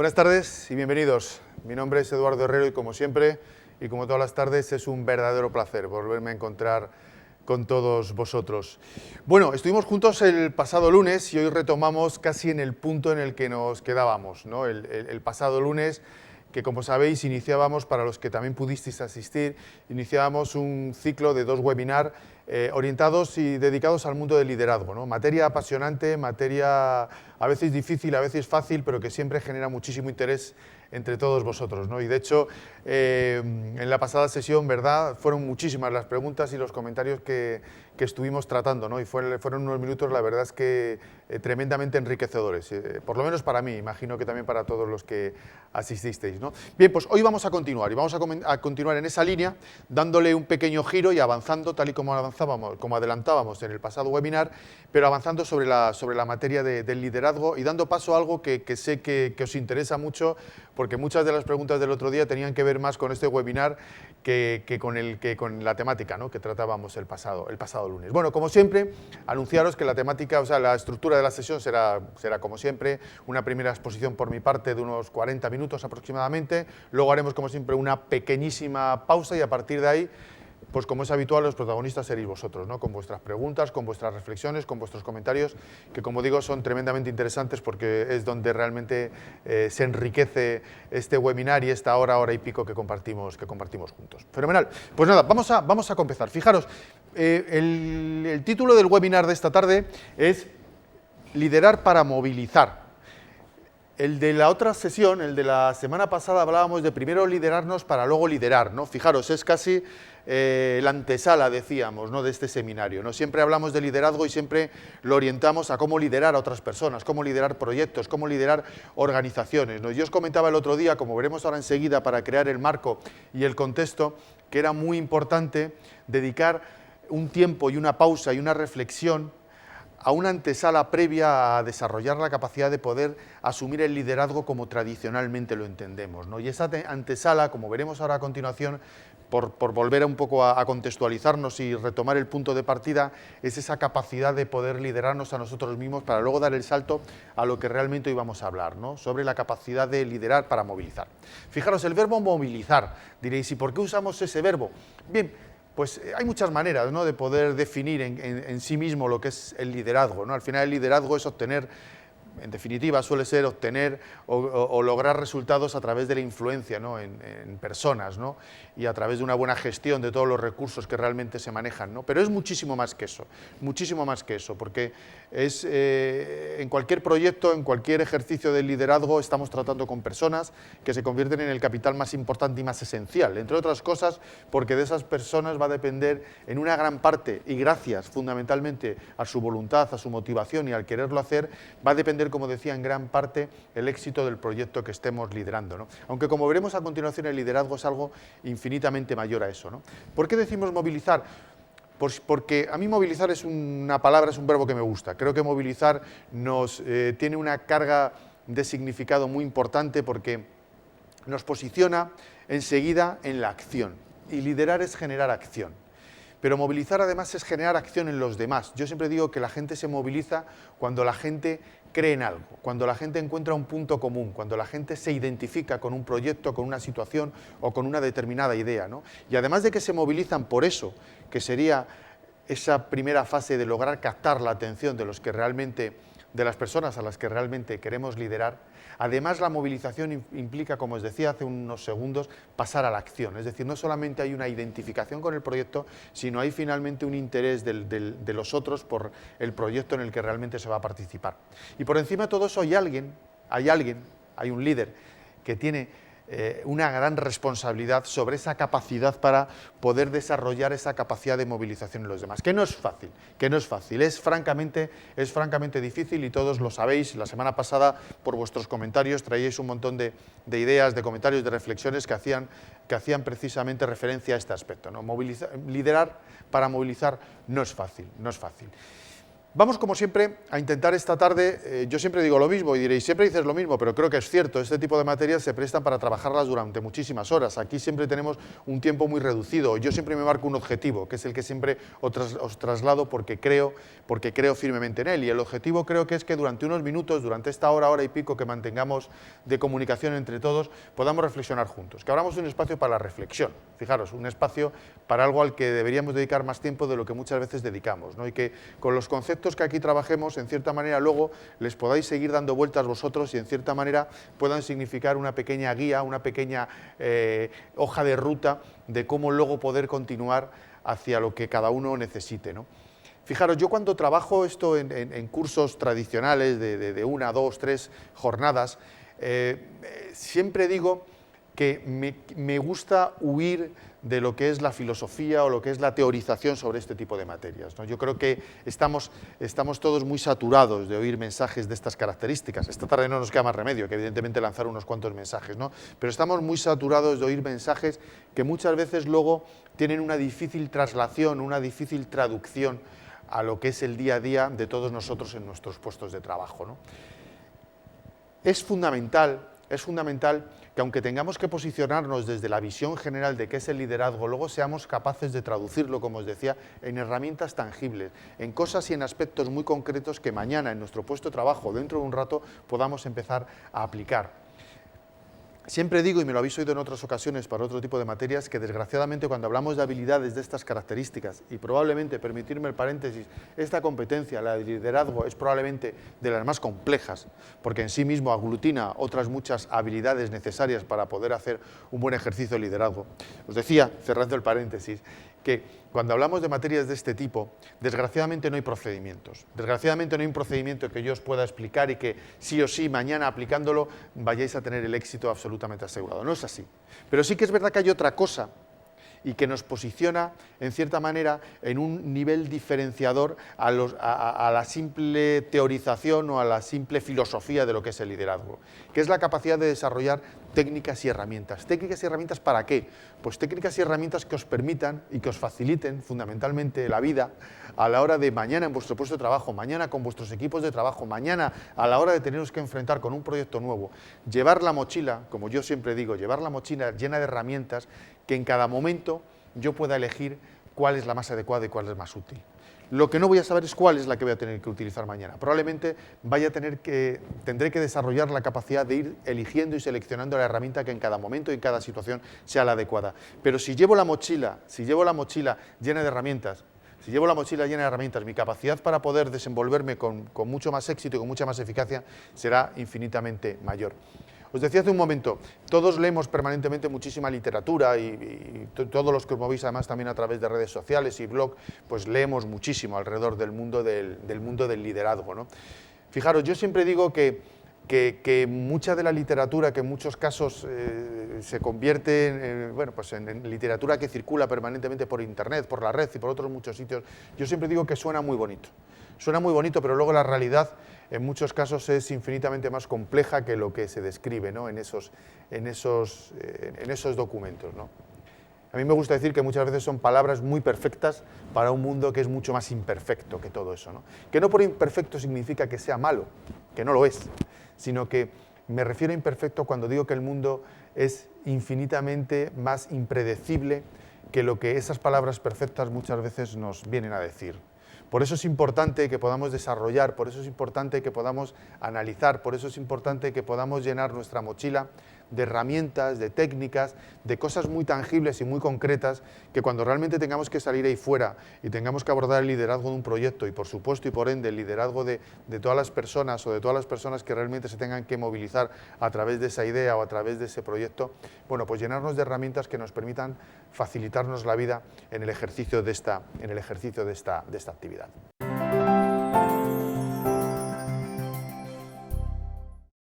Buenas tardes y bienvenidos. Mi nombre es Eduardo Herrero y como siempre, y como todas las tardes, es un verdadero placer volverme a encontrar con todos vosotros. Bueno, estuvimos juntos el pasado lunes y hoy retomamos casi en el punto en el que nos quedábamos, ¿no? El pasado lunes, que como sabéis iniciábamos, para los que también pudisteis asistir, iniciábamos un ciclo de 2 webinars orientados y dedicados al mundo del liderazgo, ¿no? Materia apasionante, materia a veces difícil, a veces fácil, pero que siempre genera muchísimo interés entre todos vosotros, ¿no? Y de hecho, en la pasada sesión, ¿verdad?, fueron muchísimas las preguntas y los comentarios que estuvimos tratando, ¿no? Y fueron unos minutos, la verdad es que tremendamente enriquecedores, por lo menos para mí, imagino que también para todos los que asististeis, ¿no? Bien, pues hoy vamos a continuar y vamos a continuar en esa línea, dándole un pequeño giro y avanzando tal y como adelantábamos en el pasado webinar, pero avanzando sobre la materia del liderazgo y dando paso a algo que sé que os interesa mucho, porque muchas de las preguntas del otro día tenían que ver más con este webinar que con la temática, ¿no?, que tratábamos el pasado lunes. Bueno, como siempre, anunciaros que la temática, o sea, la estructura de la sesión será como siempre, una primera exposición por mi parte de unos 40 minutos aproximadamente, luego haremos como siempre una pequeñísima pausa y a partir de ahí, pues como es habitual, los protagonistas seréis vosotros, ¿no?, con vuestras preguntas, con vuestras reflexiones, con vuestros comentarios, que como digo son tremendamente interesantes porque es donde realmente se enriquece este webinar y esta hora y pico que compartimos juntos. Fenomenal. Pues nada, vamos a comenzar. Fijaros, el título del webinar de esta tarde es Liderar para movilizar. El de la otra sesión, el de la semana pasada, hablábamos de primero liderarnos para luego liderar, ¿no? Fijaros, es casi la antesala, decíamos, ¿no?, de este seminario, ¿no? Siempre hablamos de liderazgo y siempre lo orientamos a cómo liderar a otras personas, cómo liderar proyectos, cómo liderar organizaciones, ¿no? Yo os comentaba el otro día, como veremos ahora enseguida, para crear el marco y el contexto, que era muy importante dedicar un tiempo y una pausa y una reflexión a una antesala previa a desarrollar la capacidad de poder asumir el liderazgo como tradicionalmente lo entendemos, ¿no? Y esa antesala, como veremos ahora a continuación, por volver un poco a contextualizarnos y retomar el punto de partida, es esa capacidad de poder liderarnos a nosotros mismos para luego dar el salto a lo que realmente hoy vamos a hablar, ¿no?, sobre la capacidad de liderar para movilizar. Fijaros, el verbo movilizar, diréis, ¿y por qué usamos ese verbo? Bien, pues hay muchas maneras, ¿no?, de poder definir en sí mismo lo que es el liderazgo, ¿no? Al final el liderazgo es obtener, en definitiva suele ser obtener o lograr resultados a través de la influencia, ¿no?, en personas, ¿no?, y a través de una buena gestión de todos los recursos que realmente se manejan, ¿no? Pero es muchísimo más que eso, porque es en cualquier proyecto, en cualquier ejercicio de liderazgo estamos tratando con personas que se convierten en el capital más importante y más esencial, entre otras cosas porque de esas personas va a depender en una gran parte, y gracias fundamentalmente a su voluntad, a su motivación y al quererlo hacer, va a depender, como decía, en gran parte el éxito del proyecto que estemos liderando, ¿no? Aunque como veremos a continuación el liderazgo es algo infinitamente mayor a eso, ¿no? ¿Por qué decimos movilizar? Pues porque a mí movilizar es una palabra, es un verbo que me gusta. Creo que movilizar tiene una carga de significado muy importante porque nos posiciona enseguida en la acción. Y liderar es generar acción. Pero movilizar además es generar acción en los demás. Yo siempre digo que la gente se moviliza cuando la gente cree en algo, cuando la gente encuentra un punto común, cuando la gente se identifica con un proyecto, con una situación o con una determinada idea, ¿no? Y además de que se movilizan por eso, que sería esa primera fase de lograr captar la atención de las personas a las que realmente queremos liderar, además la movilización implica, como os decía hace unos segundos, pasar a la acción. Es decir, no solamente hay una identificación con el proyecto, sino hay finalmente un interés de los otros por el proyecto en el que realmente se va a participar. Y por encima de todo eso hay un líder que tiene una gran responsabilidad sobre esa capacidad para poder desarrollar esa capacidad de movilización en los demás, que no es fácil, es francamente difícil y todos lo sabéis. La semana pasada, por vuestros comentarios, traíais un montón de ideas, de comentarios, de reflexiones que hacían precisamente referencia a este aspecto, ¿no? Liderar para movilizar no es fácil. Vamos, como siempre, a intentar esta tarde, yo siempre digo lo mismo y diréis, siempre dices lo mismo, pero creo que es cierto, este tipo de materias se prestan para trabajarlas durante muchísimas horas. Aquí siempre tenemos un tiempo muy reducido. Yo siempre me marco un objetivo, que es el que siempre os traslado porque creo firmemente en él. Y el objetivo creo que es que durante unos minutos, durante esta hora y pico que mantengamos de comunicación entre todos, podamos reflexionar juntos, que abramos un espacio para la reflexión. Fijaros, un espacio para algo al que deberíamos dedicar más tiempo de lo que muchas veces dedicamos, ¿no? Y que con los conceptos que aquí trabajemos, en cierta manera luego les podáis seguir dando vueltas vosotros y en cierta manera puedan significar una pequeña guía, una pequeña hoja de ruta de cómo luego poder continuar hacia lo que cada uno necesite, ¿no? Fijaros, yo cuando trabajo esto en cursos tradicionales de 1, 2, 3 jornadas, siempre digo que me gusta huir de lo que es la filosofía o lo que es la teorización sobre este tipo de materias, ¿no? Yo creo que estamos todos muy saturados de oír mensajes de estas características. Esta tarde no nos queda más remedio que evidentemente lanzar unos cuantos mensajes, ¿no? Pero estamos muy saturados de oír mensajes que muchas veces luego tienen una difícil traslación, una difícil traducción a lo que es el día a día de todos nosotros en nuestros puestos de trabajo, ¿no? Es fundamental que aunque tengamos que posicionarnos desde la visión general de qué es el liderazgo, luego seamos capaces de traducirlo, como os decía, en herramientas tangibles, en cosas y en aspectos muy concretos que mañana en nuestro puesto de trabajo, dentro de un rato, podamos empezar a aplicar. Siempre digo, y me lo habéis oído en otras ocasiones para otro tipo de materias, que desgraciadamente cuando hablamos de habilidades de estas características, y probablemente, permitirme el paréntesis, esta competencia, la de liderazgo, es probablemente de las más complejas, porque en sí mismo aglutina otras muchas habilidades necesarias para poder hacer un buen ejercicio de liderazgo. Os decía, cerrando el paréntesis, que cuando hablamos de materias de este tipo, desgraciadamente no hay procedimientos. Desgraciadamente no hay un procedimiento que yo os pueda explicar y que sí o sí, mañana aplicándolo, vayáis a tener el éxito absolutamente asegurado. No es así. Pero sí que es verdad que hay otra cosa y que nos posiciona, en cierta manera, en un nivel diferenciador a la simple teorización o a la simple filosofía de lo que es el liderazgo, que es la capacidad de desarrollar técnicas y herramientas. ¿Técnicas y herramientas para qué? Pues técnicas y herramientas que os permitan y que os faciliten fundamentalmente la vida a la hora de mañana en vuestro puesto de trabajo, mañana con vuestros equipos de trabajo, mañana a la hora de teneros que enfrentar con un proyecto nuevo. Llevar la mochila, como yo siempre digo, llevar la mochila llena de herramientas que en cada momento yo pueda elegir cuál es la más adecuada y cuál es más útil. Lo que no voy a saber es cuál es la que voy a tener que utilizar mañana. Probablemente tendré que desarrollar la capacidad de ir eligiendo y seleccionando la herramienta que en cada momento y en cada situación sea la adecuada. Pero si llevo la mochila llena de herramientas, mi capacidad para poder desenvolverme con mucho más éxito y con mucha más eficacia será infinitamente mayor. Os decía hace un momento, todos leemos permanentemente muchísima literatura y todos los que os movéis además también a través de redes sociales y blog, pues leemos muchísimo alrededor del mundo del liderazgo, ¿no? Fijaros, yo siempre digo que mucha de la literatura, que en muchos casos se convierte en literatura que circula permanentemente por internet, por la red y por otros muchos sitios, yo siempre digo que suena muy bonito. Suena muy bonito, pero luego la realidad en muchos casos es infinitamente más compleja que lo que se describe, ¿no? en esos documentos, ¿no? A mí me gusta decir que muchas veces son palabras muy perfectas para un mundo que es mucho más imperfecto que todo eso, ¿no? Que no por imperfecto significa que sea malo, que no lo es, sino que me refiero a imperfecto cuando digo que el mundo es infinitamente más impredecible que lo que esas palabras perfectas muchas veces nos vienen a decir. Por eso es importante que podamos desarrollar, por eso es importante que podamos analizar, por eso es importante que podamos llenar nuestra mochila de herramientas, de técnicas, de cosas muy tangibles y muy concretas, que cuando realmente tengamos que salir ahí fuera y tengamos que abordar el liderazgo de un proyecto y por supuesto y por ende el liderazgo de todas las personas o de todas las personas que realmente se tengan que movilizar a través de esa idea o a través de ese proyecto, bueno, pues llenarnos de herramientas que nos permitan facilitarnos la vida en el ejercicio de esta actividad.